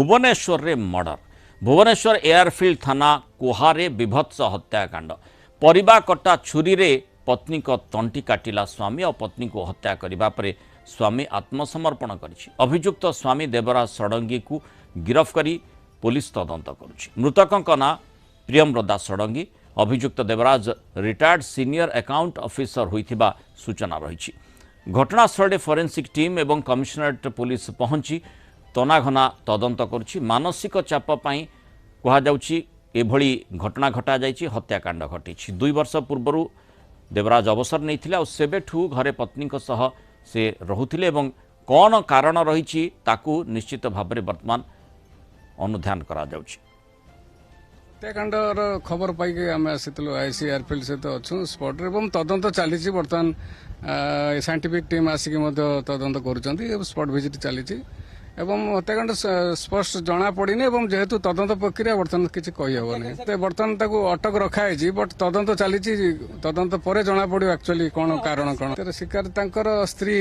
भुवनेश्वर रे मर्डर भुवनेश्वर एयरफिल्ड थाना कुहारे बीभत्स हत्याकांड परिबा कटा छुरी रे पत्नी को तंटी काटिला स्वामी और पत्नी को हत्या करने पर स्वामी आत्मसमर्पण करिछि। अभियुक्त स्वामी देवराज षडंगी को गिरफ्त करी पुलिस तदंत करुछि। मृतकों ना प्रियम्रदा षडंगी। अभियुक्त Devraj retired senior account officer होइथिबा सूचना रही। घटनास्थल फॉरेंसिक टीम एवं कमिशनरेट पुलिस पहुंची तनाघना तदंत करुछि। मानसिक चाप पई कहा जाउछि एभली घटना घटा जाइछि। हत्याकांड घटिछि। 2 वर्ष पूर्व देवराज अवसर नहीं और सेबेठू घरे पत्नी सह से रहुथिले एवं कौन कारण रही ताकू निश्चित भाव में वर्तमान अनुध्यान करा जाउछि। हत्याकांडर खबर पाई आम आसलु आईसी एयरफिल्ड सहित अच्छु स्पट एवं तदंत चली बर्तमान साइंटिफिक टीम आसिक तदंत कर स्पट विजिट चली एवं हत्याकांड स्पष्ट जना पड़नी एवं जेहेतु तदंत प्रक्रिया बर्तमान किसी कहीहबनी बर्तमान अटक रखाई बट तदंत चली तदंत पर जना पड़ो एक्चुअली कौन कारण कौन शिकार स्त्री